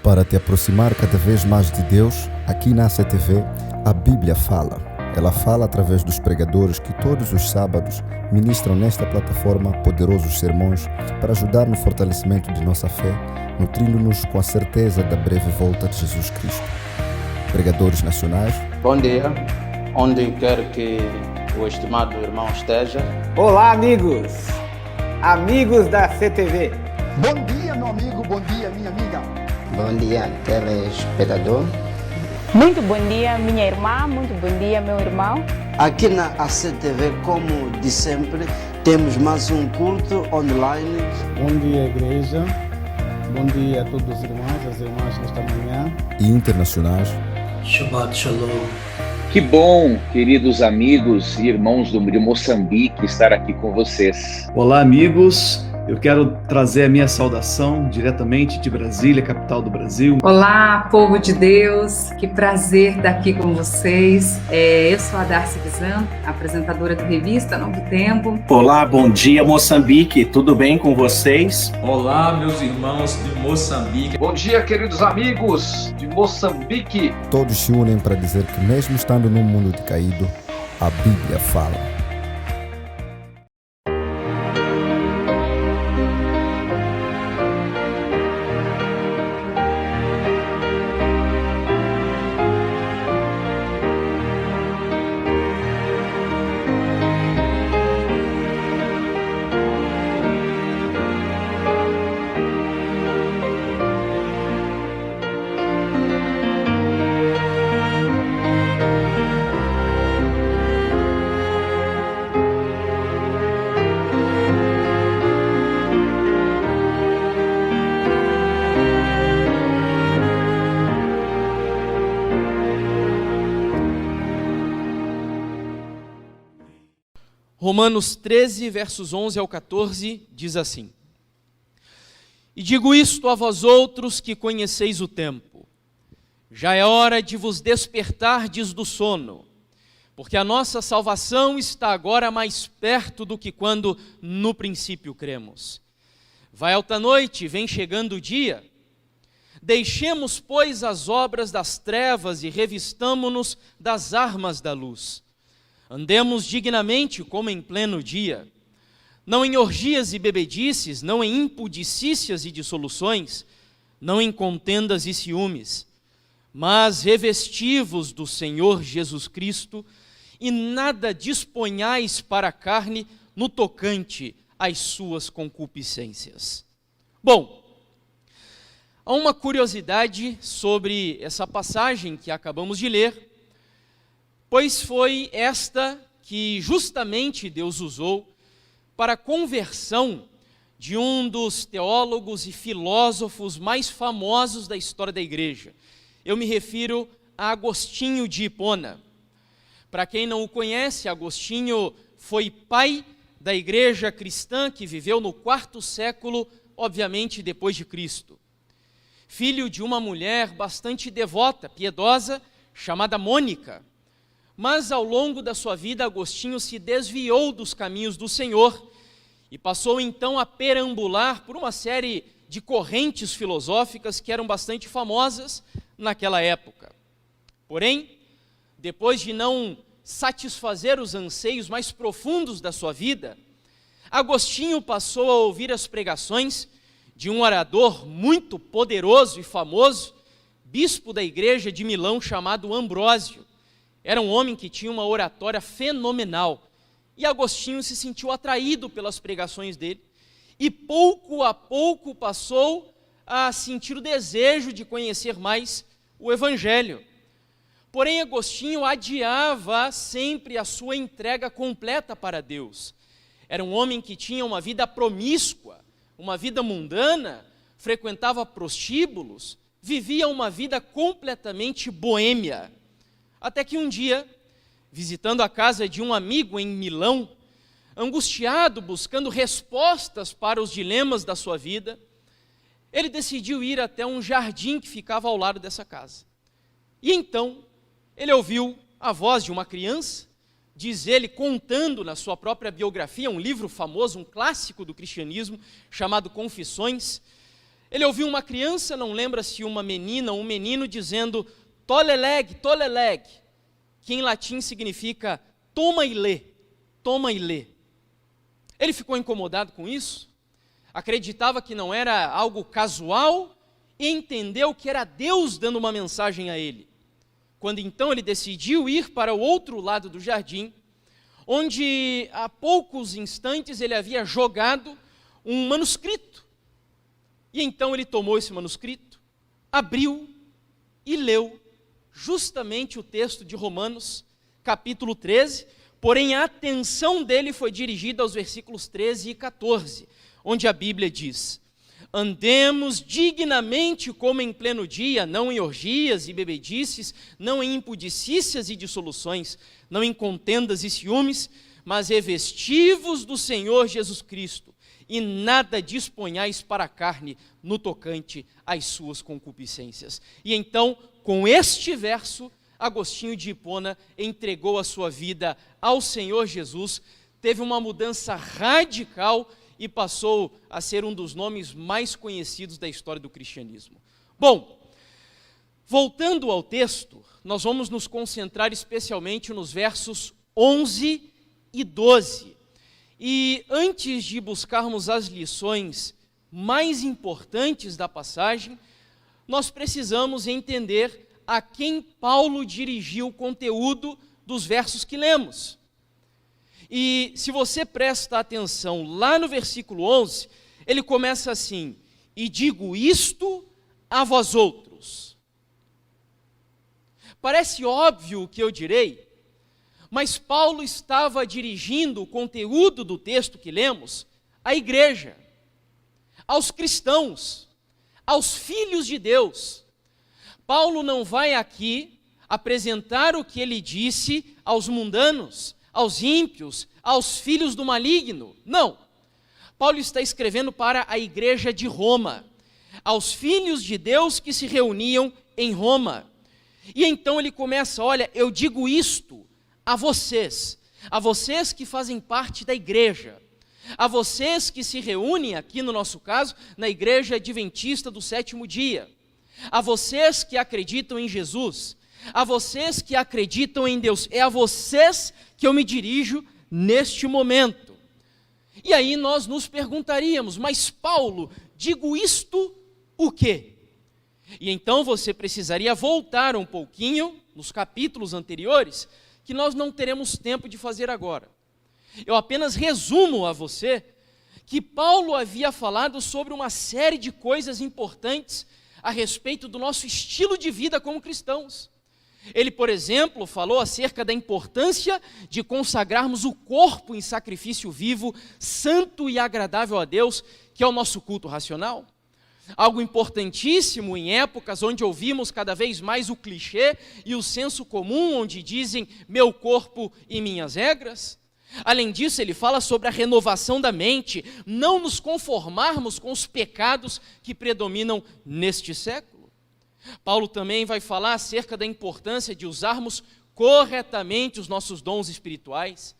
Para te aproximar cada vez mais de Deus, aqui na ACTV, a Bíblia fala. Ela fala através dos pregadores que todos os sábados ministram nesta plataforma poderosos sermões para ajudar no fortalecimento de nossa fé, nutrindo-nos com a certeza da breve volta de Jesus Cristo. Pregadores nacionais. Bom dia, onde quer que o estimado irmão esteja. Olá, amigos da ACTV. Bom dia, meu amigo, bom dia, minha amiga. Bom dia, telespectador. Muito bom dia, minha irmã, muito bom dia, meu irmão. Aqui na ACTV, como de sempre, temos mais um culto online. Bom dia, igreja. Bom dia a todos os irmãos, as irmãs nesta manhã. E internacionais. Shabbat Shalom. Que bom, queridos amigos e irmãos de Moçambique, estar aqui com vocês. Olá, amigos. Eu quero trazer a minha saudação diretamente de Brasília, capital do Brasil. Olá, povo de Deus, que prazer estar aqui com vocês. Eu sou a Darcy Bizan, apresentadora da revista Novo Tempo. Olá, bom dia, Moçambique, tudo bem com vocês? Olá, meus irmãos de Moçambique. Bom dia, queridos amigos de Moçambique. Todos se unem para dizer que mesmo estando num mundo decaído, a Bíblia fala. Romanos 13, versos 11 ao 14, diz assim: E digo isto a vós outros que conheceis o tempo. Já é hora de vos despertardes do sono, porque a nossa salvação está agora mais perto do que quando no princípio cremos. Vai alta noite, vem chegando o dia. Deixemos, pois, as obras das trevas e revistamo-nos das armas da luz. Andemos dignamente como em pleno dia, não em orgias e bebedices, não em impudicícias e dissoluções, não em contendas e ciúmes, mas revesti-vos do Senhor Jesus Cristo e nada disponhais para a carne no tocante às suas concupiscências. Bom, há uma curiosidade sobre essa passagem que acabamos de ler, pois foi esta que justamente Deus usou para a conversão de um dos teólogos e filósofos mais famosos da história da igreja. Eu me refiro a Agostinho de Hipona. Para quem não o conhece, Agostinho foi pai da igreja cristã que viveu no quarto século, obviamente depois de Cristo. Filho de uma mulher bastante devota, piedosa, chamada Mônica. Mas ao longo da sua vida, Agostinho se desviou dos caminhos do Senhor e passou então a perambular por uma série de correntes filosóficas que eram bastante famosas naquela época. Porém, depois de não satisfazer os anseios mais profundos da sua vida, Agostinho passou a ouvir as pregações de um orador muito poderoso e famoso, bispo da igreja de Milão, chamado Ambrósio. Era um homem que tinha uma oratória fenomenal. E Agostinho se sentiu atraído pelas pregações dele. E pouco a pouco passou a sentir o desejo de conhecer mais o Evangelho. Porém, Agostinho adiava sempre a sua entrega completa para Deus. Era um homem que tinha uma vida promíscua, uma vida mundana, frequentava prostíbulos, vivia uma vida completamente boêmia. Até que um dia, visitando a casa de um amigo em Milão, angustiado, buscando respostas para os dilemas da sua vida, ele decidiu ir até um jardim que ficava ao lado dessa casa. E então, ele ouviu a voz de uma criança, diz ele, contando na sua própria biografia, um livro famoso, um clássico do cristianismo, chamado Confissões. Ele ouviu uma criança, não lembra se uma menina ou um menino, dizendo toleleg, toleleg, que em latim significa toma e lê, toma e lê. Ele ficou incomodado com isso, acreditava que não era algo casual e entendeu que era Deus dando uma mensagem a ele. Quando então ele decidiu ir para o outro lado do jardim, onde há poucos instantes ele havia jogado um manuscrito. E então ele tomou esse manuscrito, abriu e leu justamente o texto de Romanos, capítulo 13, porém a atenção dele foi dirigida aos versículos 13 e 14, onde a Bíblia diz: andemos dignamente como em pleno dia, não em orgias e bebedices, não em impudicícias e dissoluções, não em contendas e ciúmes, mas revestivos do Senhor Jesus Cristo, e nada disponhais para a carne no tocante às suas concupiscências. E então, com este verso, Agostinho de Hipona entregou a sua vida ao Senhor Jesus, teve uma mudança radical e passou a ser um dos nomes mais conhecidos da história do cristianismo. Bom, voltando ao texto, nós vamos nos concentrar especialmente nos versos 11 e 12. E antes de buscarmos as lições mais importantes da passagem, nós precisamos entender a quem Paulo dirigiu o conteúdo dos versos que lemos. E se você presta atenção lá no versículo 11, ele começa assim: e digo isto a vós outros. Parece óbvio o que eu direi, mas Paulo estava dirigindo o conteúdo do texto que lemos à igreja, aos cristãos, aos filhos de Deus. Paulo não vai aqui apresentar o que ele disse aos mundanos, aos ímpios, aos filhos do maligno. Não. Paulo está escrevendo para a igreja de Roma, aos filhos de Deus que se reuniam em Roma. E então ele começa: olha, eu digo isto a vocês que fazem parte da igreja, a vocês que se reúnem aqui, no nosso caso, na igreja adventista do sétimo dia, a vocês que acreditam em Jesus, a vocês que acreditam em Deus, é a vocês que eu me dirijo neste momento. E aí nós nos perguntaríamos: mas Paulo, digo isto o quê? E então você precisaria voltar um pouquinho nos capítulos anteriores, que nós não teremos tempo de fazer agora. Eu apenas resumo a você que Paulo havia falado sobre uma série de coisas importantes a respeito do nosso estilo de vida como cristãos. Ele, por exemplo, falou acerca da importância de consagrarmos o corpo em sacrifício vivo, santo e agradável a Deus, que é o nosso culto racional. Algo importantíssimo em épocas onde ouvimos cada vez mais o clichê e o senso comum, onde dizem meu corpo e minhas regras. Além disso, ele fala sobre a renovação da mente, não nos conformarmos com os pecados que predominam neste século. Paulo também vai falar acerca da importância de usarmos corretamente os nossos dons espirituais.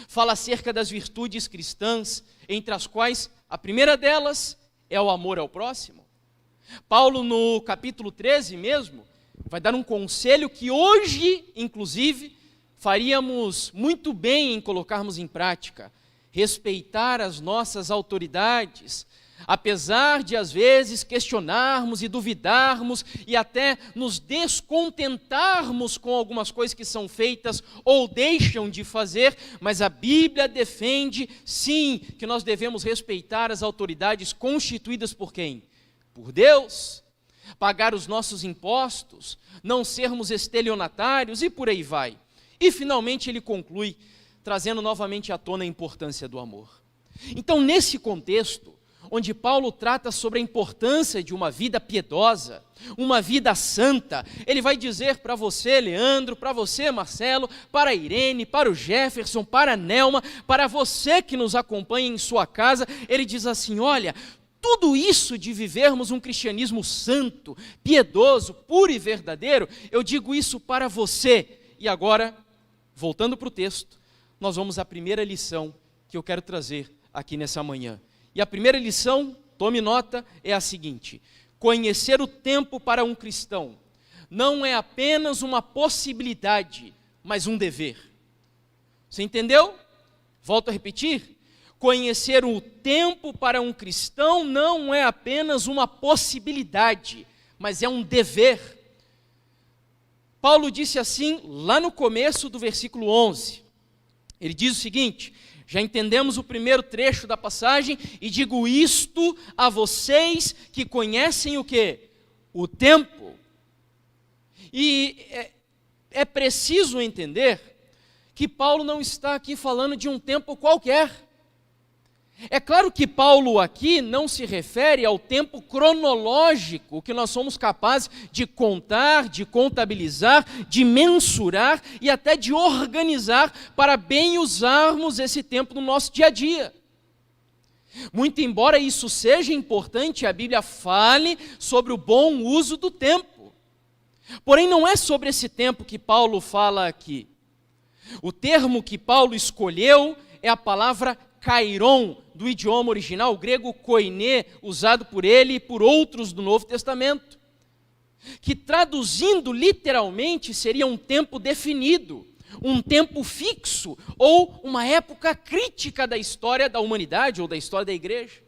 Fala acerca das virtudes cristãs, entre as quais a primeira delas é o amor ao próximo. Paulo, no capítulo 13 mesmo, vai dar um conselho que hoje, inclusive, faríamos muito bem em colocarmos em prática: respeitar as nossas autoridades, apesar de às vezes questionarmos e duvidarmos e até nos descontentarmos com algumas coisas que são feitas ou deixam de fazer, mas a Bíblia defende, sim, que nós devemos respeitar as autoridades constituídas por quem? Por Deus, pagar os nossos impostos, não sermos estelionatários e por aí vai. E finalmente ele conclui, trazendo novamente à tona a importância do amor. Então, nesse contexto, onde Paulo trata sobre a importância de uma vida piedosa, uma vida santa, ele vai dizer para você, Leandro, para você, Marcelo, para a Irene, para o Jefferson, para a Nelma, para você que nos acompanha em sua casa, ele diz assim: olha, tudo isso de vivermos um cristianismo santo, piedoso, puro e verdadeiro, eu digo isso para você. E agora, voltando para o texto, nós vamos à primeira lição que eu quero trazer aqui nessa manhã. E a primeira lição tome nota, é a seguinte: conhecer o tempo para um cristão não é apenas uma possibilidade, mas um dever. Você entendeu? Volto a repetir. Conhecer o tempo para um cristão não é apenas uma possibilidade, mas é um dever. Paulo disse assim lá no começo do versículo 11. Ele diz o seguinte: já entendemos o primeiro trecho da passagem, e digo isto a vocês que conhecem o quê? O tempo. E é preciso entender que Paulo não está aqui falando de um tempo qualquer. É claro que Paulo aqui não se refere ao tempo cronológico que nós somos capazes de contar, de contabilizar, de mensurar e até de organizar para bem usarmos esse tempo no nosso dia a dia. Muito embora isso seja importante, a Bíblia fale sobre o bom uso do tempo. Porém, não é sobre esse tempo que Paulo fala aqui. O termo que Paulo escolheu é a palavra kairon, do idioma original, o grego koiné, usado por ele e por outros do Novo Testamento, que traduzindo literalmente seria um tempo definido, um tempo fixo ou uma época crítica da história da humanidade ou da história da igreja.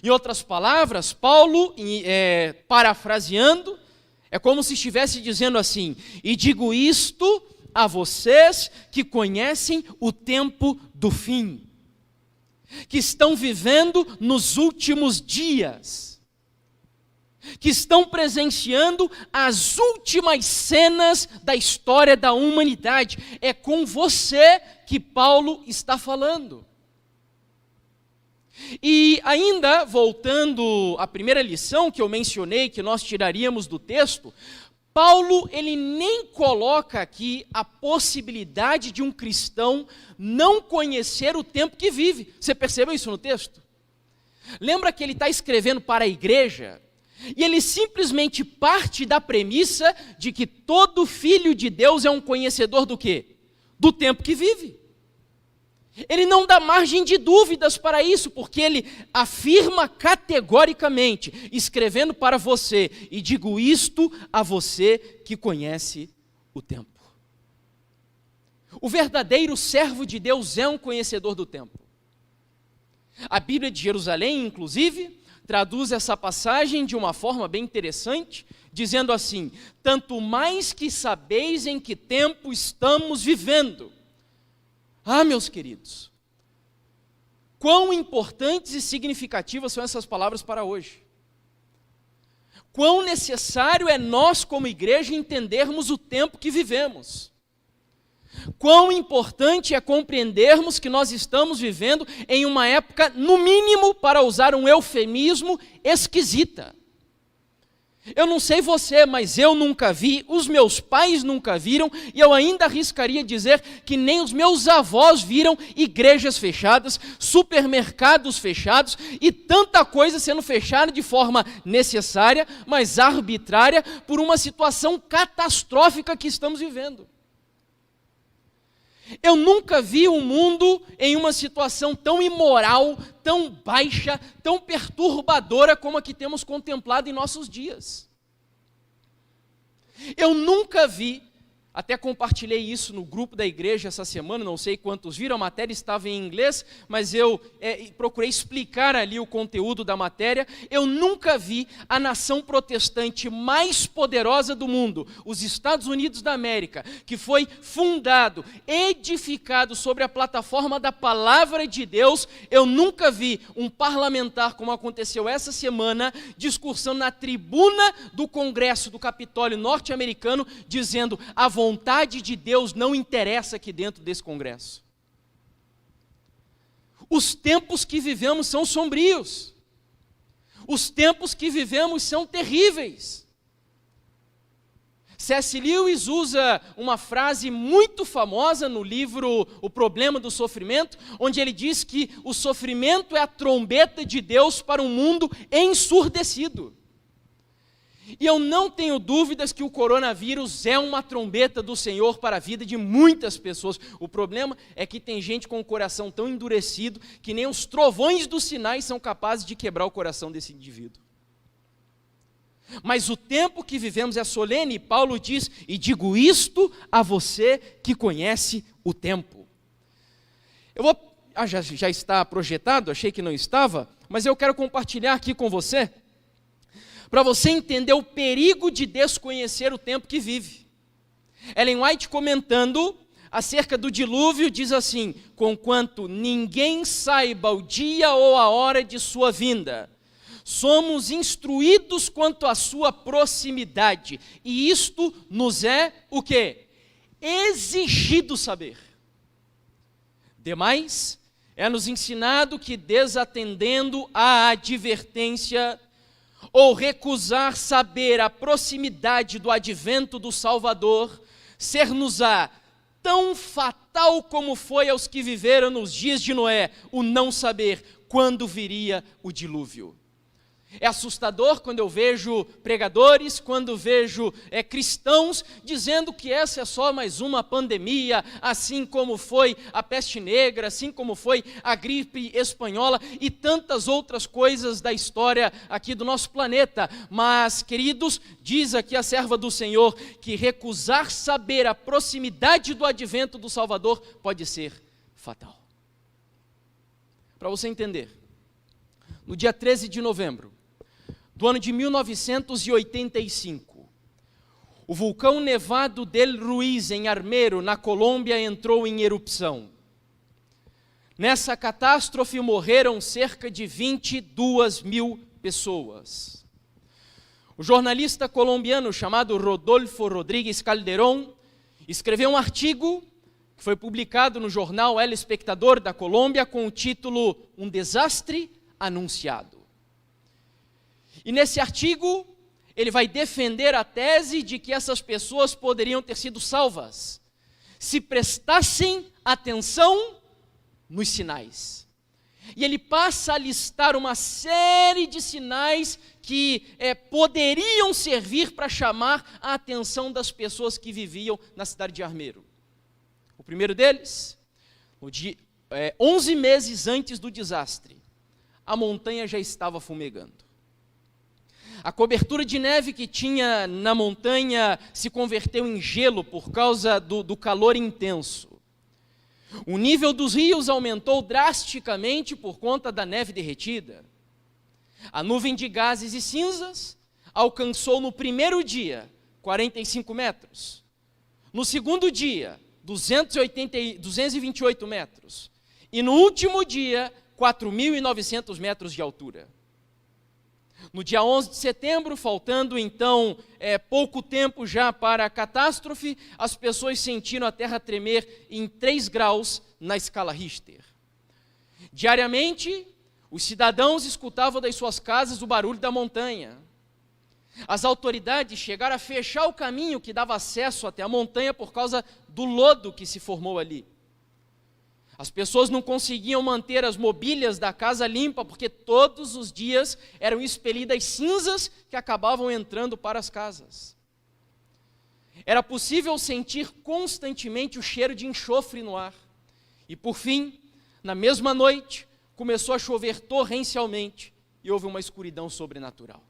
Em outras palavras, Paulo, parafraseando, é como se estivesse dizendo assim: e digo isto a vocês que conhecem o tempo do fim, que estão vivendo nos últimos dias, que estão presenciando as últimas cenas da história da humanidade. É com você que Paulo está falando. E ainda, voltando à primeira lição que eu mencionei, que nós tiraríamos do texto, Paulo, ele nem coloca aqui a possibilidade de um cristão não conhecer o tempo que vive. Você percebeu isso no texto? Lembra que ele está escrevendo para a igreja? E ele simplesmente parte da premissa de que todo filho de Deus é um conhecedor do quê? Do tempo que vive. Ele não dá margem de dúvidas para isso, porque ele afirma categoricamente, escrevendo para você, e digo isto a você que conhece o tempo. O verdadeiro servo de Deus é um conhecedor do tempo. A Bíblia de Jerusalém, inclusive, traduz essa passagem de uma forma bem interessante, dizendo assim: tanto mais que sabeis em que tempo estamos vivendo. Ah, meus queridos, quão importantes e significativas são essas palavras para hoje. Quão necessário é nós, como igreja, entendermos o tempo que vivemos. Quão importante é compreendermos que nós estamos vivendo em uma época, no mínimo, para usar um eufemismo, esquisita. Eu não sei você, mas eu nunca vi, os meus pais nunca viram, e eu ainda arriscaria dizer que nem os meus avós viram igrejas fechadas, supermercados fechados e tanta coisa sendo fechada de forma necessária, mas arbitrária, por uma situação catastrófica que estamos vivendo. Eu nunca vi um mundo em uma situação tão imoral, tão baixa, tão perturbadora como a que temos contemplado em nossos dias. Eu nunca vi, até compartilhei isso no grupo da igreja essa semana, não sei quantos viram, a matéria estava em inglês, mas eu procurei explicar ali o conteúdo da matéria. Eu nunca vi a nação protestante mais poderosa do mundo, os Estados Unidos da América, que foi fundado, edificado sobre a plataforma da Palavra de Deus. Eu nunca vi um parlamentar, como aconteceu essa semana, discursando na tribuna do Congresso do Capitólio norte-americano, dizendo: a vontade de Deus não interessa aqui dentro desse Congresso. Os tempos que vivemos são sombrios. Os tempos que vivemos são terríveis. C.S. Lewis usa uma frase muito famosa no livro O Problema do Sofrimento, onde ele diz que o sofrimento é a trombeta de Deus para um mundo ensurdecido. E eu não tenho dúvidas que o coronavírus é uma trombeta do Senhor para a vida de muitas pessoas. O problema é que tem gente com o coração tão endurecido que nem os trovões dos sinais são capazes de quebrar o coração desse indivíduo. Mas o tempo que vivemos é solene, e Paulo diz, e digo isto a você que conhece o tempo. Já está projetado, achei que não estava, mas eu quero compartilhar aqui com você, para você entender o perigo de desconhecer o tempo que vive. Ellen White, comentando acerca do dilúvio, diz assim: conquanto ninguém saiba o dia ou a hora de sua vinda, somos instruídos quanto à sua proximidade, e isto nos é o quê? Exigido saber. Demais, é-nos ensinado que, desatendendo à advertência, ou recusar saber a proximidade do advento do Salvador, ser-nos-á tão fatal como foi aos que viveram nos dias de Noé, o não saber quando viria o dilúvio. É assustador quando eu vejo pregadores, quando vejo cristãos dizendo que essa é só mais uma pandemia, assim como foi a peste negra, assim como foi a gripe espanhola e tantas outras coisas da história aqui do nosso planeta. Mas, queridos, diz aqui a serva do Senhor que recusar saber a proximidade do advento do Salvador pode ser fatal. Para você entender, no dia 13 de novembro do ano de 1985, o vulcão Nevado del Ruiz, em Armero, na Colômbia, entrou em erupção. Nessa catástrofe morreram cerca de 22 mil pessoas. O jornalista colombiano chamado Rodolfo Rodríguez Calderón escreveu um artigo que foi publicado no jornal El Espectador da Colômbia com o título Um Desastre Anunciado. E nesse artigo, ele vai defender a tese de que essas pessoas poderiam ter sido salvas se prestassem atenção nos sinais. E ele passa a listar uma série de sinais que poderiam servir para chamar a atenção das pessoas que viviam na cidade de Armero. O primeiro deles, 11 meses antes do desastre, a montanha já estava fumegando. A cobertura de neve que tinha na montanha se converteu em gelo por causa do calor intenso. O nível dos rios aumentou drasticamente por conta da neve derretida. A nuvem de gases e cinzas alcançou no primeiro dia 45 metros. No segundo dia, 228 metros. E no último dia, 4.900 metros de altura. No dia 11 de setembro, faltando então pouco tempo já para a catástrofe, as pessoas sentiram a terra tremer em 3 graus na escala Richter. Diariamente, os cidadãos escutavam das suas casas o barulho da montanha. As autoridades chegaram a fechar o caminho que dava acesso até a montanha por causa do lodo que se formou ali. As pessoas não conseguiam manter as mobílias da casa limpa, porque todos os dias eram expelidas cinzas que acabavam entrando para as casas. Era possível sentir constantemente o cheiro de enxofre no ar. E por fim, na mesma noite, começou a chover torrencialmente e houve uma escuridão sobrenatural.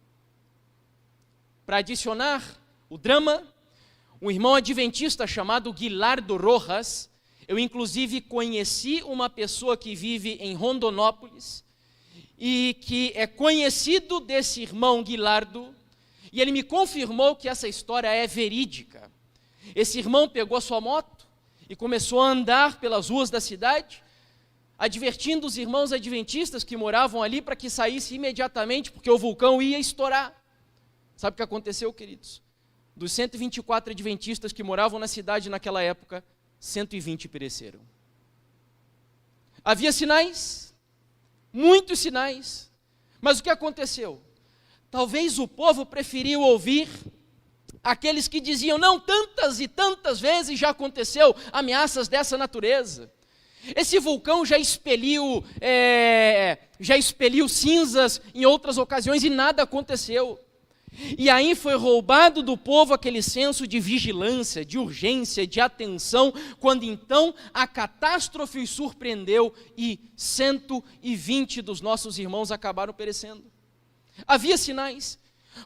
Para adicionar o drama, um irmão adventista chamado Guilardo Rojas, eu inclusive conheci uma pessoa que vive em Rondonópolis e que é conhecido desse irmão Guilardo, e ele me confirmou que essa história é verídica. Esse irmão pegou a sua moto e começou a andar pelas ruas da cidade, advertindo os irmãos adventistas que moravam ali para que saísse imediatamente, porque o vulcão ia estourar. Sabe o que aconteceu, queridos? Dos 124 adventistas que moravam na cidade naquela época, 120 pereceram. Havia sinais, muitos sinais, mas o que aconteceu? Talvez o povo preferiu ouvir aqueles que diziam, não, tantas e tantas vezes já aconteceu ameaças dessa natureza. Esse vulcão já expeliu cinzas em outras ocasiões e nada aconteceu. E aí foi roubado do povo aquele senso de vigilância, de urgência, de atenção, quando então a catástrofe os surpreendeu e 120 dos nossos irmãos acabaram perecendo. Havia sinais.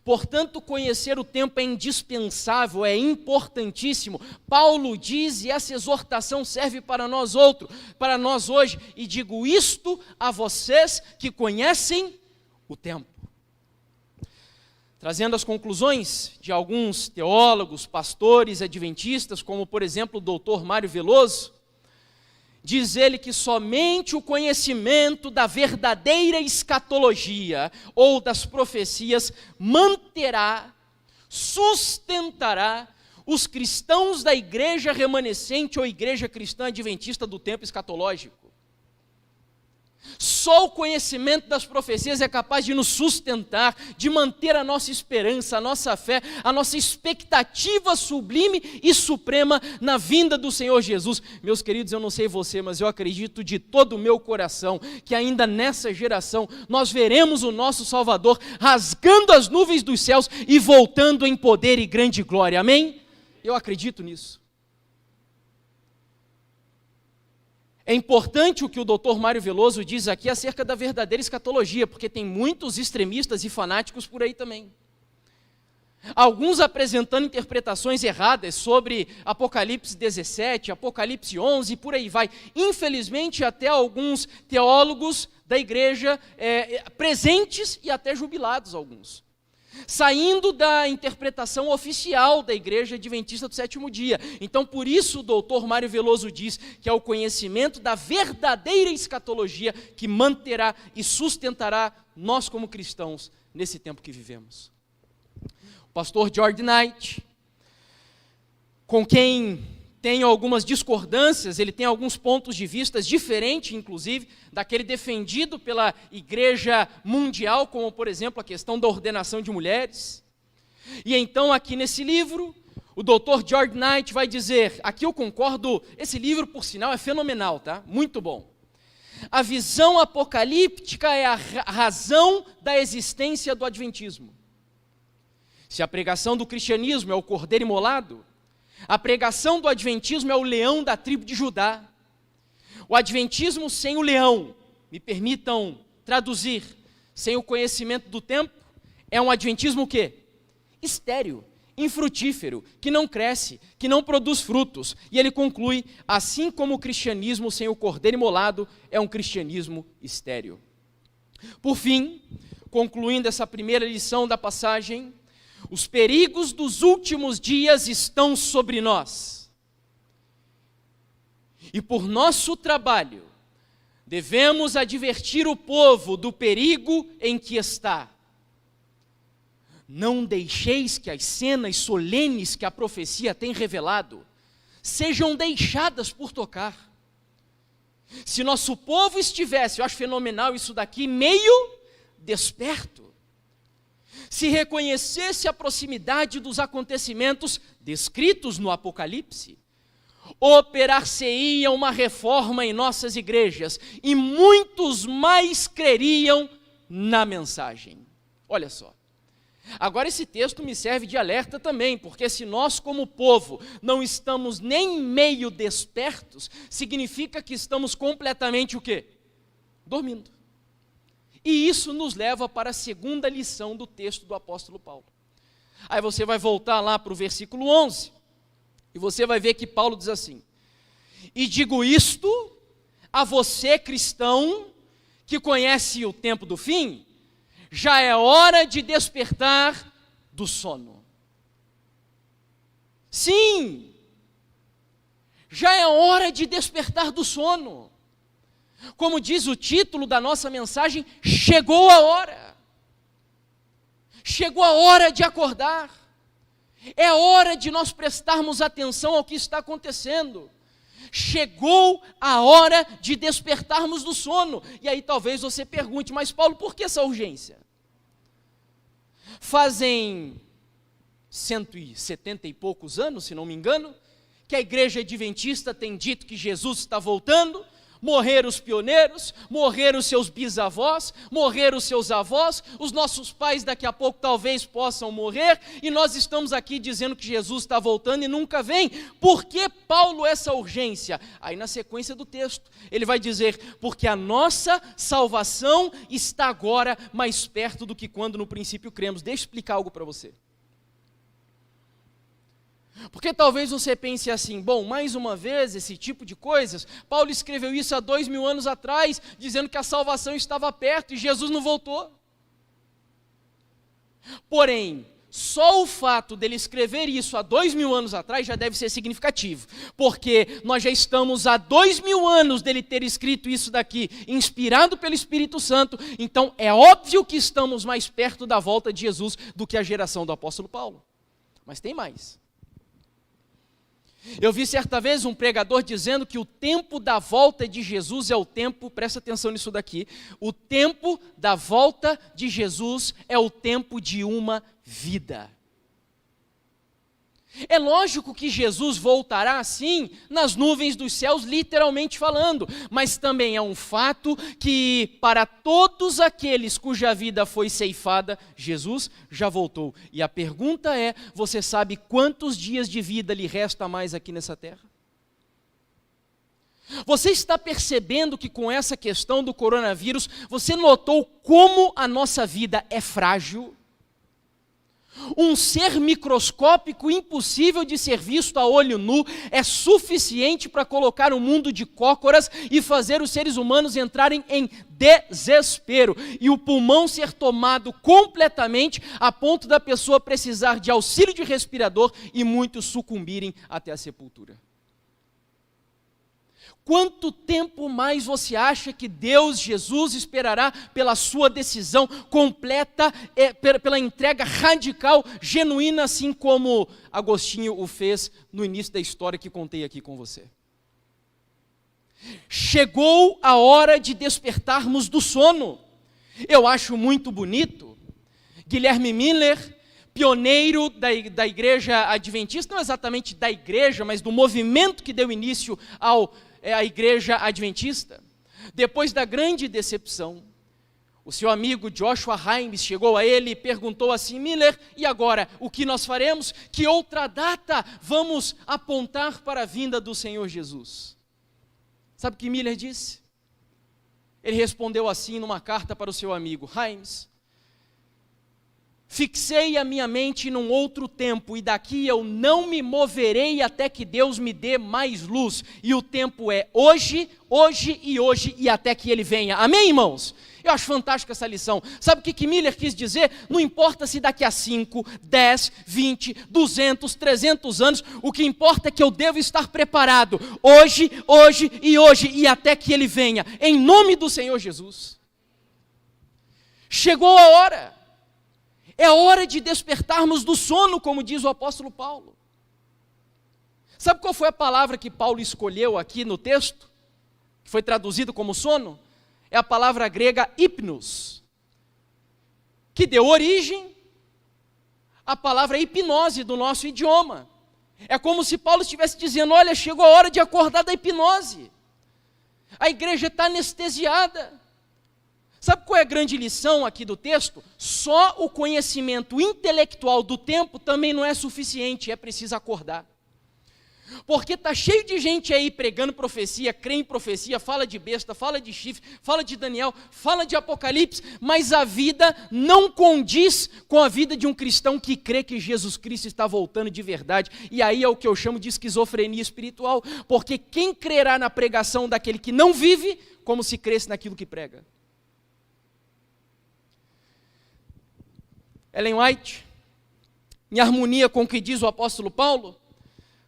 Portanto, conhecer o tempo é indispensável, é importantíssimo. Paulo diz, e essa exortação serve para nós hoje, e digo isto a vocês que conhecem o tempo. Trazendo as conclusões de alguns teólogos, pastores, adventistas, como por exemplo o doutor Mário Veloso, diz ele que somente o conhecimento da verdadeira escatologia ou das profecias manterá, sustentará os cristãos da igreja remanescente ou igreja cristã adventista do tempo escatológico. Só o conhecimento das profecias é capaz de nos sustentar, de manter a nossa esperança, a nossa fé, a nossa expectativa sublime e suprema na vinda do Senhor Jesus. Meus queridos, eu não sei você, mas eu acredito de todo o meu coração que ainda nessa geração nós veremos o nosso Salvador rasgando as nuvens dos céus e voltando em poder e grande glória. Amém? Eu acredito nisso. É importante o que o doutor Mário Veloso diz aqui acerca da verdadeira escatologia, porque tem muitos extremistas e fanáticos por aí também. Alguns apresentando interpretações erradas sobre Apocalipse 17, Apocalipse 11 e por aí vai. Infelizmente, até alguns teólogos da igreja presentes e até jubilados alguns. Saindo da interpretação oficial da Igreja Adventista do Sétimo Dia. Então, por isso, o doutor Mário Veloso diz que é o conhecimento da verdadeira escatologia que manterá e sustentará nós como cristãos nesse tempo que vivemos. O pastor George Knight, com quem tem algumas discordâncias, ele tem alguns pontos de vista diferentes, inclusive, daquele defendido pela Igreja Mundial, como, por exemplo, a questão da ordenação de mulheres. E então, aqui nesse livro, o Dr. George Knight vai dizer, aqui eu concordo, esse livro, por sinal, é fenomenal, tá? Muito bom. A visão apocalíptica é a razão da existência do adventismo. Se a pregação do cristianismo é o cordeiro imolado, a pregação do adventismo é o leão da tribo de Judá. O adventismo sem o leão, me permitam traduzir, sem o conhecimento do tempo, é um adventismo o quê? Estéril, infrutífero, que não cresce, que não produz frutos. E ele conclui, assim como o cristianismo sem o cordeiro imolado é um cristianismo estéril. Por fim, concluindo essa primeira lição da passagem, os perigos dos últimos dias estão sobre nós. E por nosso trabalho, devemos advertir o povo do perigo em que está. Não deixeis que as cenas solenes que a profecia tem revelado sejam deixadas por tocar. Se nosso povo estivesse, eu acho fenomenal isso daqui, meio desperto, se reconhecesse a proximidade dos acontecimentos descritos no Apocalipse, operar-se-ia uma reforma em nossas igrejas e muitos mais creriam na mensagem. Olha só. Agora esse texto me serve de alerta também, porque se nós como povo não estamos nem meio despertos, significa que estamos completamente o quê? Dormindo. E isso nos leva para a segunda lição do texto do apóstolo Paulo. Aí você vai voltar lá para o versículo 11, e você vai ver que Paulo diz assim, e digo isto a você cristão que conhece o tempo do fim, já é hora de despertar do sono. Sim, já é hora de despertar do sono. Como diz o título da nossa mensagem, chegou a hora. Chegou a hora de acordar. É hora de nós prestarmos atenção ao que está acontecendo. Chegou a hora de despertarmos do sono. E aí talvez você pergunte, mas Paulo, por que essa urgência? Fazem 170 e poucos anos, se não me engano, que a igreja adventista tem dito que Jesus está voltando, Morreram os pioneiros, morreram os seus bisavós, morreram os seus avós, os nossos pais daqui a pouco talvez possam morrer, e nós estamos aqui dizendo que Jesus está voltando e nunca vem. Por que, Paulo, essa urgência? Aí na sequência do texto, ele vai dizer, porque a nossa salvação está agora mais perto do que quando no princípio cremos. Deixa eu explicar algo para você. Porque talvez você pense assim, bom, mais uma vez, esse tipo de coisas, Paulo escreveu isso há 2000 anos atrás, dizendo que a salvação estava perto e Jesus não voltou. Porém, só o fato dele escrever isso há 2000 anos atrás já deve ser significativo, porque nós já estamos há 2000 anos dele ter escrito isso daqui, inspirado pelo Espírito Santo, então é óbvio que estamos mais perto da volta de Jesus do que a geração do apóstolo Paulo. Mas tem mais. Eu vi certa vez um pregador dizendo que o tempo da volta de Jesus é o tempo, presta atenção nisso daqui, o tempo da volta de Jesus é o tempo de uma vida. É lógico que Jesus voltará assim, nas nuvens dos céus, literalmente falando, mas também é um fato que para todos aqueles cuja vida foi ceifada, Jesus já voltou. E a pergunta é, você sabe quantos dias de vida lhe resta mais aqui nessa terra? Você está percebendo que com essa questão do coronavírus, você notou como a nossa vida é frágil? Um ser microscópico impossível de ser visto a olho nu é suficiente para colocar um mundo de cócoras e fazer os seres humanos entrarem em desespero e o pulmão ser tomado completamente a ponto da pessoa precisar de auxílio de respirador e muitos sucumbirem até a sepultura. Quanto tempo mais você acha que Deus, Jesus, esperará pela sua decisão completa, pela entrega radical, genuína, assim como Agostinho o fez no início da história que contei aqui com você? Chegou a hora de despertarmos do sono. Eu acho muito bonito, Guilherme Miller, pioneiro da igreja adventista, não exatamente da igreja, mas do movimento que deu início a igreja adventista, depois da grande decepção, o seu amigo Joshua Himes chegou a ele e perguntou assim, Miller, e agora, o que nós faremos? Que outra data vamos apontar para a vinda do Senhor Jesus? Sabe o que Miller disse? Ele respondeu assim numa carta para o seu amigo, Himes, fixei a minha mente num outro tempo, e daqui eu não me moverei até que Deus me dê mais luz. E o tempo é hoje, hoje e hoje, e até que Ele venha. Amém, irmãos? Eu acho fantástica essa lição. Sabe o que Miller quis dizer? Não importa se daqui a 5, 10, 20, 200, 300 anos, o que importa é que eu devo estar preparado hoje, hoje e hoje, e até que Ele venha, em nome do Senhor Jesus. Chegou a hora. É hora de despertarmos do sono, como diz o apóstolo Paulo. Sabe qual foi a palavra que Paulo escolheu aqui no texto? Que foi traduzido como sono? É a palavra grega hipnos, que deu origem à palavra hipnose do nosso idioma. É como se Paulo estivesse dizendo, olha, chegou a hora de acordar da hipnose. A igreja está anestesiada. Sabe qual é a grande lição aqui do texto? Só o conhecimento intelectual do tempo também não é suficiente, é preciso acordar. Porque está cheio de gente aí pregando profecia, crê em profecia, fala de besta, fala de chifre, fala de Daniel, fala de Apocalipse, mas a vida não condiz com a vida de um cristão que crê que Jesus Cristo está voltando de verdade. E aí é o que eu chamo de esquizofrenia espiritual, porque quem crerá na pregação daquele que não vive, como se cresce naquilo que prega? Ellen White, em harmonia com o que diz o apóstolo Paulo,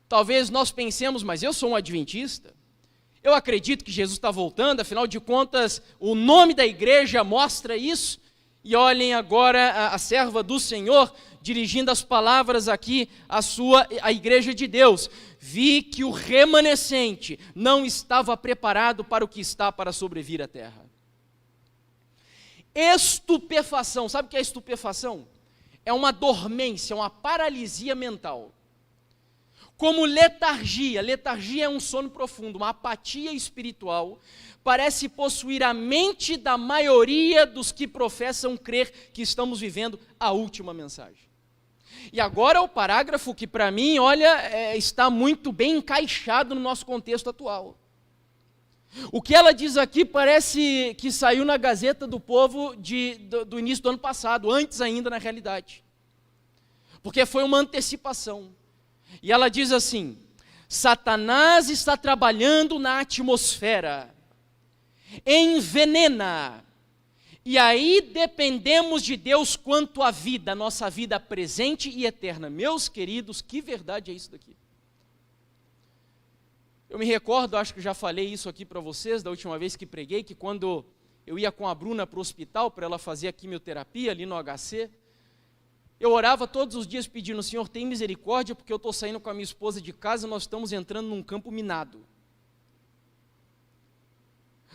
talvez nós pensemos, mas eu sou um adventista, eu acredito que Jesus está voltando, afinal de contas, o nome da igreja mostra isso, e olhem agora a serva do Senhor, dirigindo as palavras aqui à igreja de Deus, vi que o remanescente não estava preparado para o que está para sobrevir à terra. Estupefação, sabe o que é estupefação? É uma dormência, uma paralisia mental. como letargia. Letargia é um sono profundo, uma apatia espiritual, parece possuir a mente da maioria dos que professam crer que estamos vivendo a última mensagem. E agora o parágrafo que para mim, olha, está muito bem encaixado no nosso contexto atual. O que ela diz aqui parece que saiu na Gazeta do Povo do início do ano passado, antes ainda na realidade. Porque foi uma antecipação. E ela diz assim: Satanás está trabalhando na atmosfera, envenena, e aí dependemos de Deus quanto à vida, nossa vida presente e eterna. Meus queridos, que verdade é isso daqui? Eu me recordo, acho que já falei isso aqui para vocês, da última vez que preguei, que quando eu ia com a Bruna para o hospital, para ela fazer a quimioterapia ali no HC, eu orava todos os dias pedindo: Senhor, tem misericórdia, porque eu estou saindo com a minha esposa de casa e nós estamos entrando num campo minado.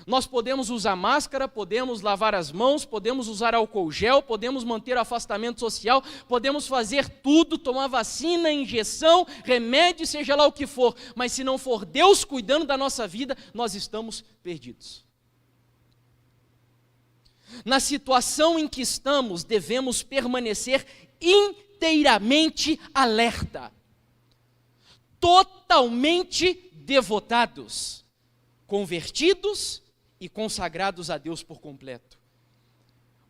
Nós podemos usar máscara, podemos lavar as mãos, podemos usar álcool gel, podemos manter o afastamento social, podemos fazer tudo, tomar vacina, injeção, remédio, seja lá o que for, mas se não for Deus cuidando da nossa vida, nós estamos perdidos. Na situação em que estamos, devemos permanecer inteiramente alerta, totalmente devotados, convertidos e consagrados a Deus por completo.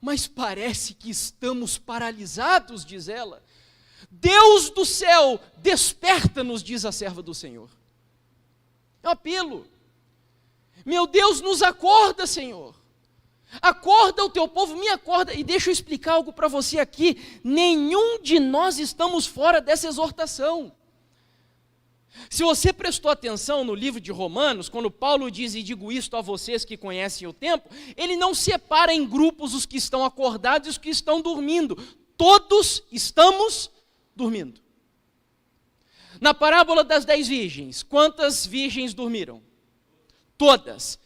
Mas parece que estamos paralisados, diz ela. Deus do céu, desperta-nos, diz a serva do Senhor. É um apelo. Meu Deus, nos acorda, Senhor. Acorda o teu povo, me acorda. E deixa eu explicar algo para você aqui. Nenhum de nós estamos fora dessa exortação. Se você prestou atenção no livro de Romanos, quando Paulo diz: e digo isto a vocês que conhecem o tempo, ele não separa em grupos os que estão acordados e os que estão dormindo. Todos estamos dormindo. Na parábola das 10 virgens, quantas virgens dormiram? Todas.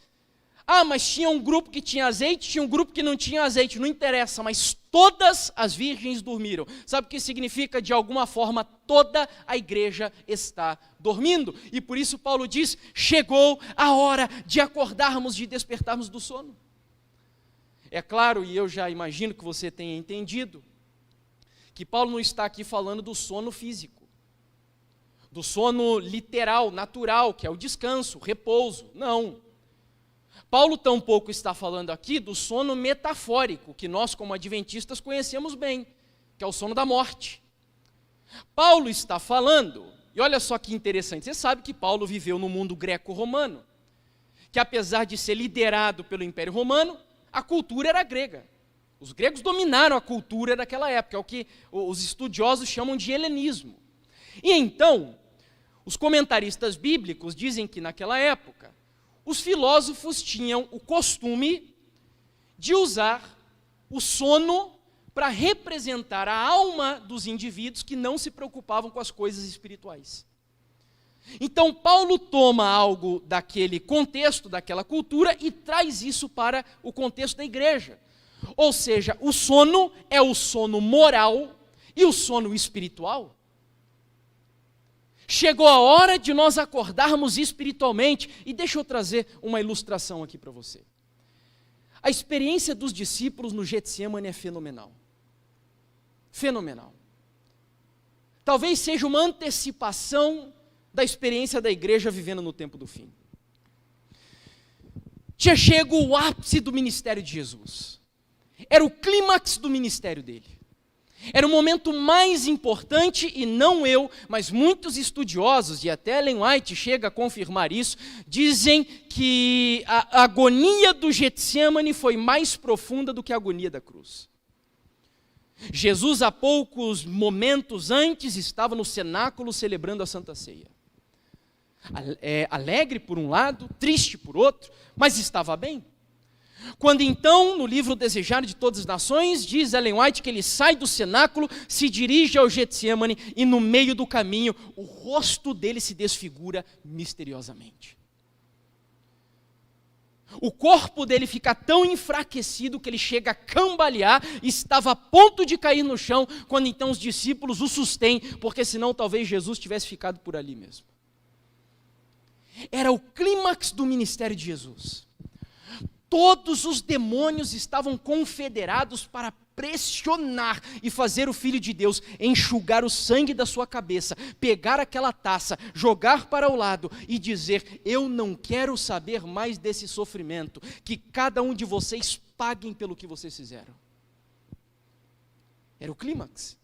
Ah, mas tinha um grupo que tinha azeite, tinha um grupo que não tinha azeite, não interessa, mas todas as virgens dormiram. Sabe o que significa? De alguma forma, toda a igreja está dormindo. E por isso Paulo diz: chegou a hora de acordarmos, de despertarmos do sono. É claro, e eu já imagino que você tenha entendido, que Paulo não está aqui falando do sono físico, do sono literal, natural, que é o descanso, o repouso. Não. Paulo tampouco está falando aqui do sono metafórico, que nós como adventistas conhecemos bem, que é o sono da morte. Paulo está falando, e olha só que interessante, você sabe que Paulo viveu no mundo greco-romano, que apesar de ser liderado pelo Império Romano, a cultura era grega. Os gregos dominaram a cultura daquela época, é o que os estudiosos chamam de helenismo. E então, os comentaristas bíblicos dizem que naquela época, os filósofos tinham o costume de usar o sono para representar a alma dos indivíduos que não se preocupavam com as coisas espirituais. Então, Paulo toma algo daquele contexto, daquela cultura, e traz isso para o contexto da igreja. Ou seja, o sono é o sono moral e o sono espiritual. Chegou a hora de nós acordarmos espiritualmente. E deixa eu trazer uma ilustração aqui para você. A experiência dos discípulos no Getsemane é fenomenal. Fenomenal. Talvez seja uma antecipação da experiência da igreja vivendo no tempo do fim. Tinha chegado o ápice do ministério de Jesus. Era o clímax do ministério dele. Era o momento mais importante, e não eu, mas muitos estudiosos, e até Ellen White chega a confirmar isso, dizem que a agonia do Getsemane foi mais profunda do que a agonia da cruz. Jesus, há poucos momentos antes, estava no cenáculo celebrando a Santa Ceia. Alegre por um lado, triste por outro, mas estava bem. Quando então, no livro Desejar de Todas as Nações, diz Ellen White que ele sai do cenáculo, se dirige ao Getsemane e no meio do caminho, o rosto dele se desfigura misteriosamente. O corpo dele fica tão enfraquecido que ele chega a cambalear, estava a ponto de cair no chão, quando então os discípulos o sustêm, porque senão talvez Jesus tivesse ficado por ali mesmo. Era o clímax do ministério de Jesus. Todos os demônios estavam confederados para pressionar e fazer o Filho de Deus enxugar o sangue da sua cabeça, pegar aquela taça, jogar para o lado e dizer: eu não quero saber mais desse sofrimento, que cada um de vocês paguem pelo que vocês fizeram. Era o clímax.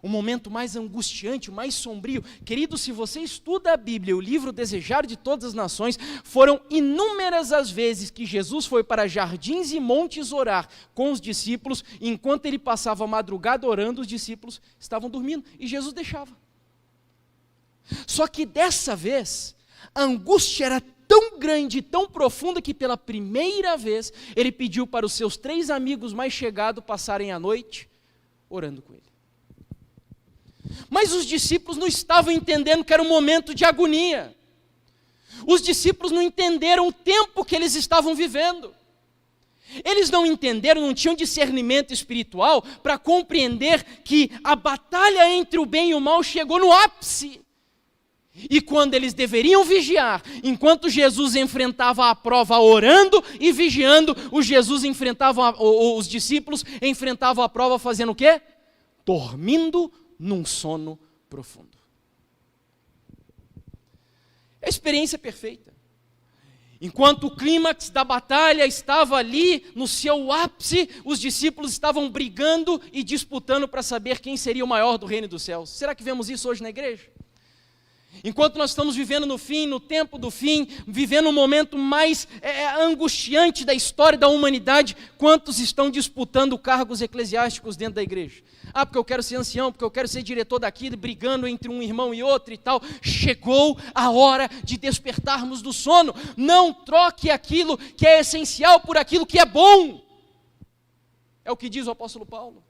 O momento mais angustiante, o mais sombrio. Querido, se você estuda a Bíblia, o livro Desejar de Todas as Nações, foram inúmeras as vezes que Jesus foi para jardins e montes orar com os discípulos, e enquanto ele passava a madrugada orando, os discípulos estavam dormindo, e Jesus deixava. Só que dessa vez, a angústia era tão grande, tão profunda, que pela primeira vez, ele pediu para os seus 3 amigos mais chegados passarem a noite orando com ele. Mas os discípulos não estavam entendendo que era um momento de agonia. Os discípulos não entenderam o tempo que eles estavam vivendo. Eles não entenderam, não tinham discernimento espiritual para compreender que a batalha entre o bem e o mal chegou no ápice. E quando eles deveriam vigiar, enquanto Jesus enfrentava a prova orando e vigiando, os discípulos enfrentavam a prova fazendo o quê? Dormindo num sono profundo. É a experiência perfeita. Enquanto o clímax da batalha estava ali no seu ápice, os discípulos estavam brigando e disputando para saber quem seria o maior do reino dos céus. Será que vemos isso hoje na igreja? Enquanto nós estamos vivendo no fim, no tempo do fim, vivendo o momento mais angustiante da história da humanidade, quantos estão disputando cargos eclesiásticos dentro da igreja? Ah, porque eu quero ser ancião, porque eu quero ser diretor daqui, brigando entre um irmão e outro e tal. Chegou a hora de despertarmos do sono. Não troque aquilo que é essencial por aquilo que é bom. É o que diz o apóstolo Paulo.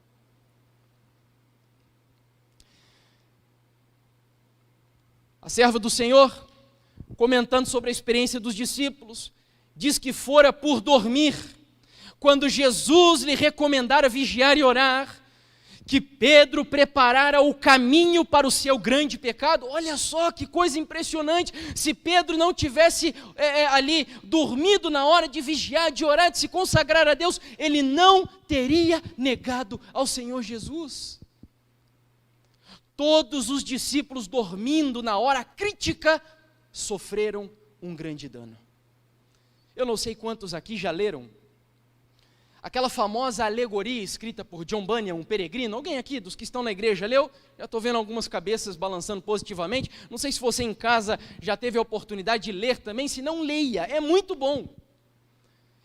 A serva do Senhor, comentando sobre a experiência dos discípulos, diz que fora por dormir, quando Jesus lhe recomendara vigiar e orar, que Pedro preparara o caminho para o seu grande pecado. Olha só que coisa impressionante, se Pedro não tivesse ali dormido na hora de vigiar, de orar, de se consagrar a Deus, ele não teria negado ao Senhor Jesus. Todos os discípulos dormindo na hora crítica sofreram um grande dano. Eu não sei quantos aqui já leram aquela famosa alegoria escrita por John Bunyan, um peregrino. Alguém aqui dos que estão na igreja leu? Já estou vendo algumas cabeças balançando positivamente. Não sei se você em casa já teve a oportunidade de ler também. Se não, leia, é muito bom.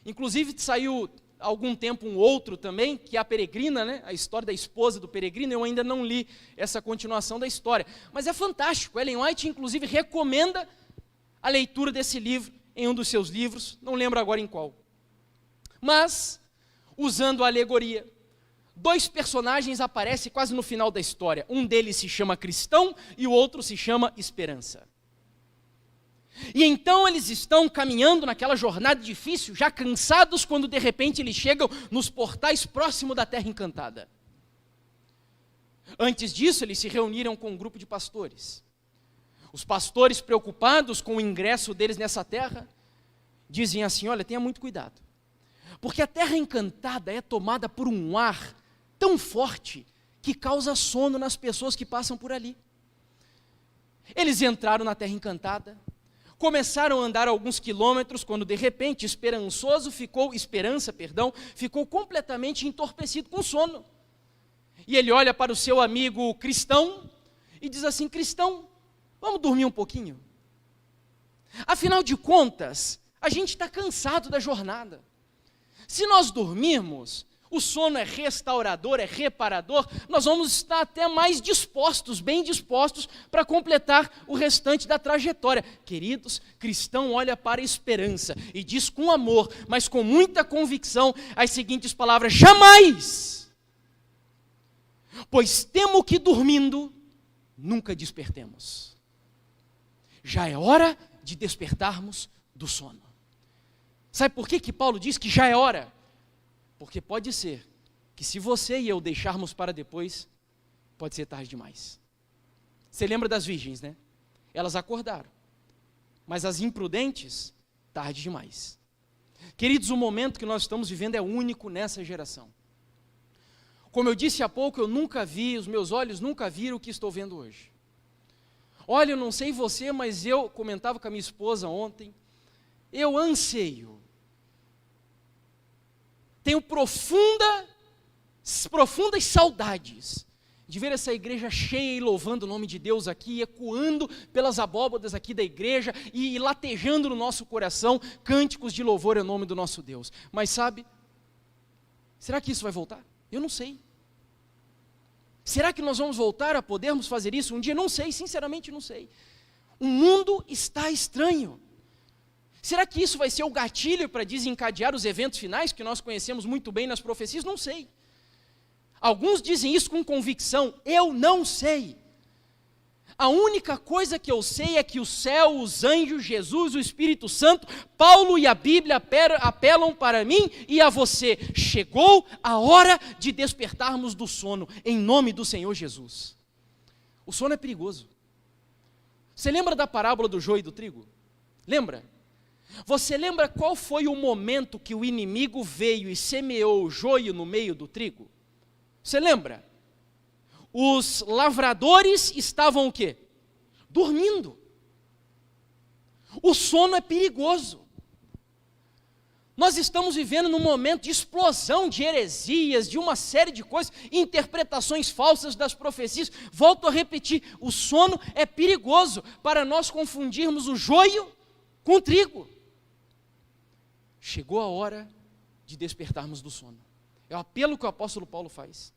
Inclusive saiu há algum tempo um outro também, que é a Peregrina, né? A história da esposa do peregrino. Eu ainda não li essa continuação da história, mas é fantástico. Ellen White inclusive recomenda a leitura desse livro em um dos seus livros, não lembro agora em qual. Mas, usando a alegoria, 2 personagens aparecem quase no final da história. Um deles se chama Cristão e o outro se chama Esperança. E então eles estão caminhando naquela jornada difícil, já cansados, quando de repente eles chegam nos portais próximo da Terra Encantada. Antes disso, eles se reuniram com um grupo de pastores. Os pastores, preocupados com o ingresso deles nessa terra, dizem assim: olha, tenha muito cuidado, porque a Terra Encantada é tomada por um ar tão forte que causa sono nas pessoas que passam por ali. Eles entraram na Terra Encantada, começaram a andar alguns quilômetros, quando de repente Esperança ficou completamente entorpecido com sono. E ele olha para o seu amigo Cristão e diz assim: Cristão, vamos dormir um pouquinho? Afinal de contas, a gente está cansado da jornada. Se nós dormirmos, o sono é restaurador, é reparador, nós vamos estar até mais dispostos, bem dispostos, para completar o restante da trajetória. Queridos, Cristão olha para a Esperança e diz com amor, mas com muita convicção, as seguintes palavras: jamais! Pois temo que dormindo, nunca despertemos. Já é hora de despertarmos do sono. Sabe por que Paulo diz que já é hora? Porque pode ser que se você e eu deixarmos para depois, pode ser tarde demais. Você lembra das virgens, né? Elas acordaram, mas as imprudentes, tarde demais. Queridos, o momento que nós estamos vivendo é único nessa geração. Como eu disse há pouco, eu nunca vi, os meus olhos nunca viram o que estou vendo hoje. Olha, eu não sei você, mas eu comentava com a minha esposa ontem, eu anseio, tenho profundas saudades de ver essa igreja cheia e louvando o nome de Deus aqui, ecoando pelas abóbadas aqui da igreja e latejando no nosso coração cânticos de louvor ao nome do nosso Deus. Mas sabe, será que isso vai voltar? Eu não sei. Será que nós vamos voltar a podermos fazer isso um dia? Não sei, sinceramente não sei. O mundo está estranho. Será que isso vai ser o gatilho para desencadear os eventos finais que nós conhecemos muito bem nas profecias? Não sei. Alguns dizem isso com convicção, eu não sei. A única coisa que eu sei é que o céu, os anjos, Jesus, o Espírito Santo, Paulo e a Bíblia apelam para mim e a você. Chegou a hora de despertarmos do sono, em nome do Senhor Jesus. O sono é perigoso. Você lembra da parábola do joio e do trigo? Lembra? Você lembra qual foi o momento que o inimigo veio e semeou o joio no meio do trigo? Você lembra? Os lavradores estavam o quê? Dormindo. O sono é perigoso. Nós estamos vivendo num momento de explosão de heresias, de uma série de coisas, interpretações falsas das profecias. Volto a repetir, o sono é perigoso para nós confundirmos o joio com o trigo. Chegou a hora de despertarmos do sono. É o apelo que o apóstolo Paulo faz.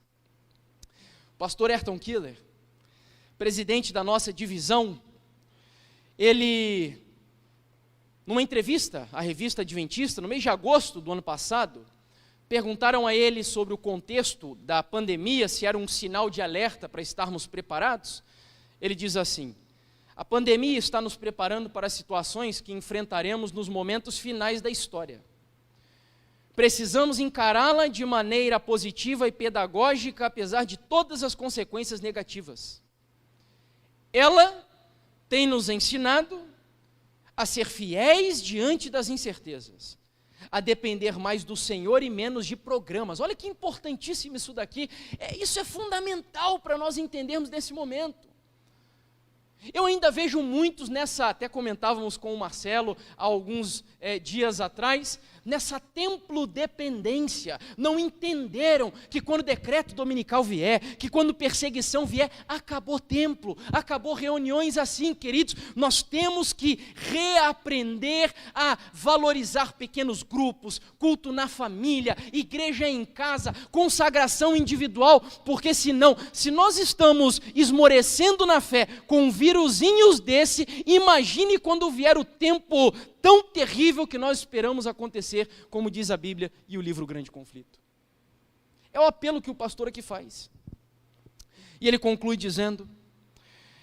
O pastor Ayrton Keller, presidente da nossa divisão, ele, numa entrevista à revista Adventista, no mês de agosto do ano passado, perguntaram a ele sobre o contexto da pandemia, se era um sinal de alerta para estarmos preparados. Ele diz assim: a pandemia está nos preparando para situações que enfrentaremos nos momentos finais da história. Precisamos encará-la de maneira positiva e pedagógica, apesar de todas as consequências negativas. Ela tem nos ensinado a ser fiéis diante das incertezas, a depender mais do Senhor e menos de programas. Olha que importantíssimo isso daqui. Isso é fundamental para nós entendermos nesse momento. Eu ainda vejo muitos nessa, até comentávamos com o Marcelo há alguns dias atrás, nessa templo-dependência. Não entenderam que quando o decreto dominical vier, que quando perseguição vier, acabou templo, acabou reuniões assim, queridos. Nós temos que reaprender a valorizar pequenos grupos, culto na família, igreja em casa, consagração individual, porque senão, se nós estamos esmorecendo na fé com vírusinhos desse, imagine quando vier o tempo tão terrível que nós esperamos acontecer, como diz a Bíblia e o livro Grande Conflito. É o apelo que o pastor aqui faz. E ele conclui dizendo: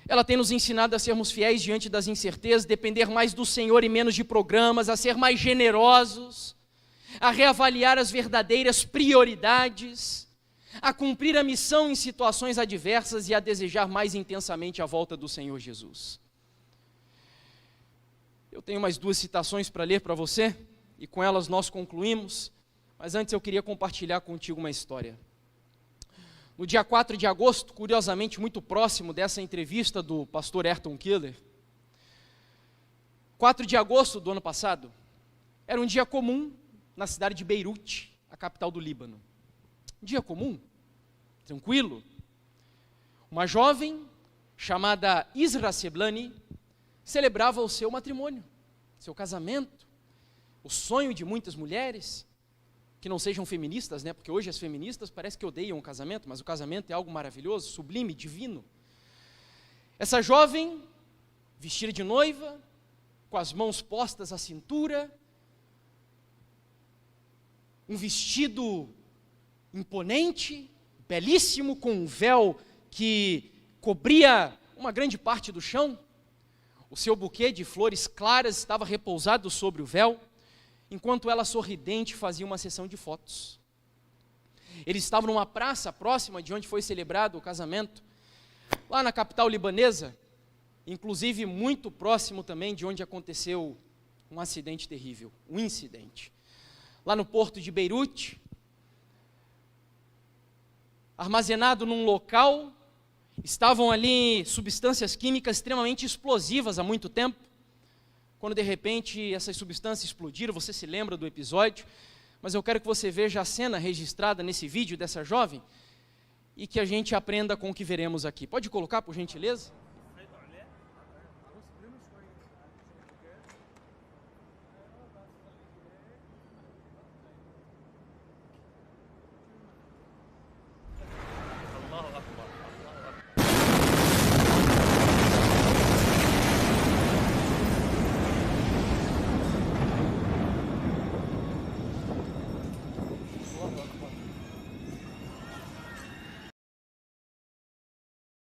ela tem nos ensinado a sermos fiéis diante das incertezas, depender mais do Senhor e menos de programas, a ser mais generosos, a reavaliar as verdadeiras prioridades, a cumprir a missão em situações adversas e a desejar mais intensamente a volta do Senhor Jesus. Eu tenho mais duas citações para ler para você, e com elas nós concluímos, mas antes eu queria compartilhar contigo uma história. No dia 4 de agosto, curiosamente muito próximo dessa entrevista do pastor Ayrton Keller, 4 de agosto do ano passado, era um dia comum na cidade de Beirute, a capital do Líbano. Um dia comum, tranquilo. Uma jovem chamada Isra Seblani celebrava o seu matrimônio, seu casamento, o sonho de muitas mulheres, que não sejam feministas, né? Porque hoje as feministas parece que odeiam o casamento, mas o casamento é algo maravilhoso, sublime, divino. Essa jovem, vestida de noiva, com as mãos postas à cintura, um vestido imponente, belíssimo, com um véu que cobria uma grande parte do chão. O seu buquê de flores claras estava repousado sobre o véu, enquanto ela sorridente fazia uma sessão de fotos. Eles estavam numa praça próxima de onde foi celebrado o casamento, lá na capital libanesa, inclusive muito próximo também de onde aconteceu um acidente terrível, um incidente. Lá no porto de Beirute, armazenado num local, estavam ali substâncias químicas extremamente explosivas há muito tempo. Quando de repente essas substâncias explodiram, você se lembra do episódio, mas eu quero que você veja a cena registrada nesse vídeo dessa jovem e que a gente aprenda com o que veremos aqui. Pode colocar, por gentileza?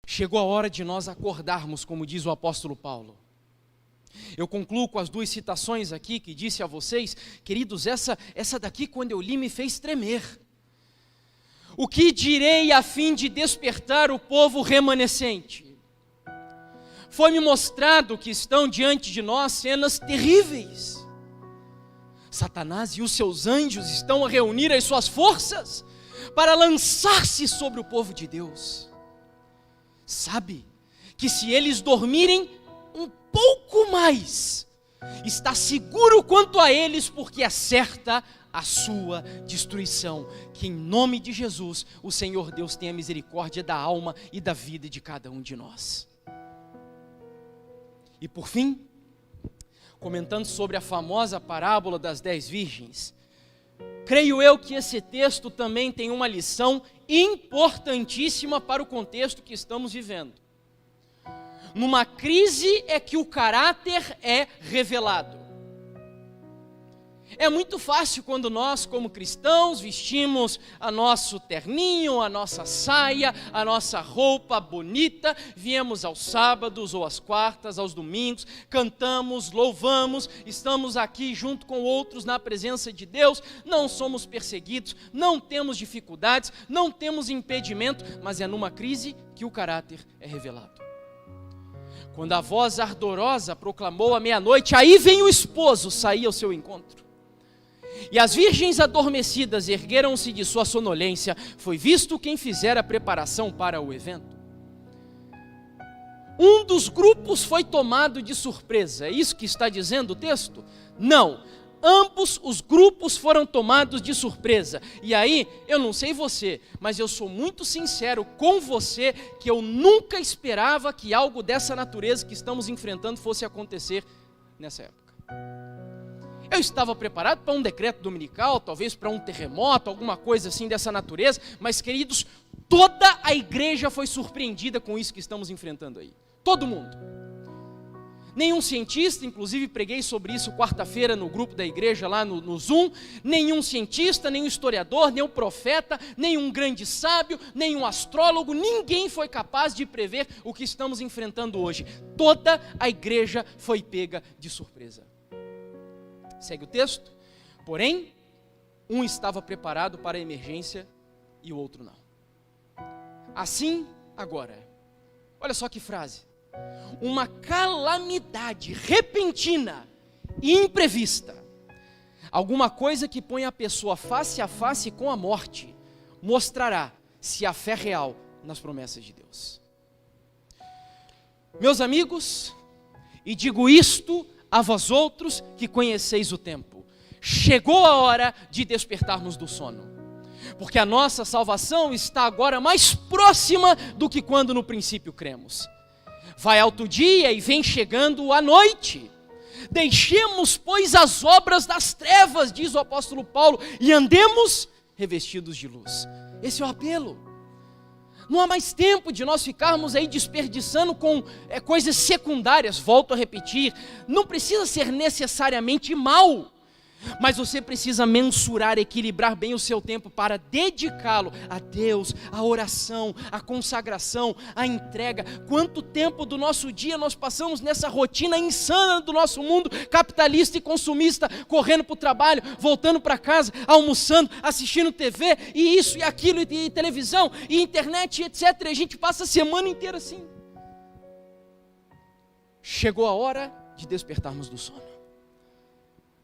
Chegou a hora de nós acordarmos, como diz o apóstolo Paulo. Eu concluo com as duas citações aqui que disse a vocês, queridos, essa daqui quando eu li me fez tremer. O que direi a fim de despertar o povo remanescente? Foi-me mostrado que estão diante de nós cenas terríveis. Satanás e os seus anjos estão a reunir as suas forças para lançar-se sobre o povo de Deus. Sabe que se eles dormirem um pouco mais, está seguro quanto a eles, porque é certa a sua destruição. Que em nome de Jesus, o Senhor Deus tenha misericórdia da alma e da vida de cada um de nós. E por fim, comentando sobre a famosa parábola das 10 virgens, creio eu que esse texto também tem uma lição importantíssima para o contexto que estamos vivendo. Numa crise é que o caráter é revelado. É muito fácil quando nós, como cristãos, vestimos a nosso terninho, a nossa saia, a nossa roupa bonita, viemos aos sábados ou às quartas, aos domingos, cantamos, louvamos, estamos aqui junto com outros na presença de Deus, não somos perseguidos, não temos dificuldades, não temos impedimento, mas é numa crise que o caráter é revelado. Quando a voz ardorosa proclamou à meia-noite, aí vem o esposo sair ao seu encontro. E as virgens adormecidas ergueram-se de sua sonolência, foi visto quem fizera a preparação para o evento. Um dos grupos foi tomado de surpresa, é isso que está dizendo o texto? Não, ambos os grupos foram tomados de surpresa. E aí, eu não sei você, mas eu sou muito sincero com você, que eu nunca esperava que algo dessa natureza que estamos enfrentando fosse acontecer nessa época. Eu estava preparado para um decreto dominical, talvez para um terremoto, alguma coisa assim dessa natureza, mas queridos, toda a igreja foi surpreendida com isso que estamos enfrentando aí. Todo mundo. Nenhum cientista, inclusive preguei sobre isso quarta-feira no grupo da igreja lá no Zoom, nenhum cientista, nenhum historiador, nenhum profeta, nenhum grande sábio, nenhum astrólogo, ninguém foi capaz de prever o que estamos enfrentando hoje. Toda a igreja foi pega de surpresa. Segue o texto, porém, um estava preparado para a emergência e o outro não. Assim, agora, olha só que frase, uma calamidade repentina e imprevista, alguma coisa que põe a pessoa face a face com a morte, mostrará se há fé real nas promessas de Deus. Meus amigos, e digo isto a vós outros que conheceis o tempo, chegou a hora de despertarmos do sono, porque a nossa salvação está agora mais próxima do que quando no princípio cremos. Vai alto dia e vem chegando a noite. Deixemos, pois, as obras das trevas, diz o apóstolo Paulo, e andemos revestidos de luz. Esse é o apelo. Não há mais tempo de nós ficarmos aí desperdiçando com coisas secundárias. Volto a repetir, não precisa ser necessariamente mal. Mas você precisa mensurar, equilibrar bem o seu tempo para dedicá-lo a Deus, a oração, a consagração, a entrega. Quanto tempo do nosso dia nós passamos nessa rotina insana do nosso mundo capitalista e consumista, correndo para o trabalho, voltando para casa, almoçando, assistindo TV, e isso e aquilo, e televisão, e internet, etc. E a gente passa a semana inteira assim. Chegou a hora de despertarmos do sono.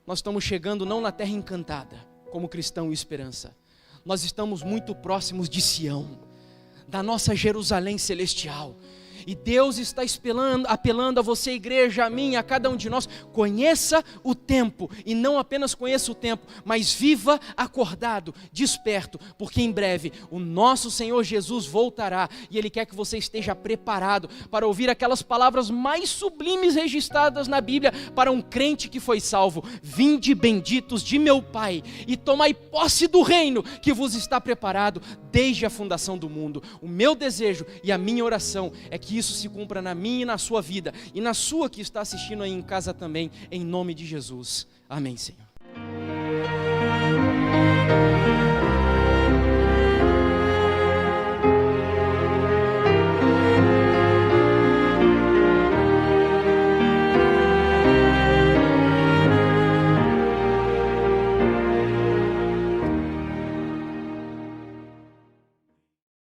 Nós estamos chegando não na terra encantada, como cristão e esperança. Nós estamos muito próximos de Sião, da nossa Jerusalém celestial. E Deus está apelando a você, igreja, a mim, a cada um de nós. Conheça o tempo, e não apenas conheça o tempo, mas viva acordado, desperto, porque em breve o nosso Senhor Jesus voltará, e Ele quer que você esteja preparado para ouvir aquelas palavras mais sublimes registradas na Bíblia para um crente que foi salvo: vinde benditos de meu Pai, e tomai posse do reino que vos está preparado desde a fundação do mundo. O meu desejo e a minha oração é que isso se cumpra na minha e na sua vida, e na sua que está assistindo aí em casa também, em nome de Jesus. Amém, Senhor.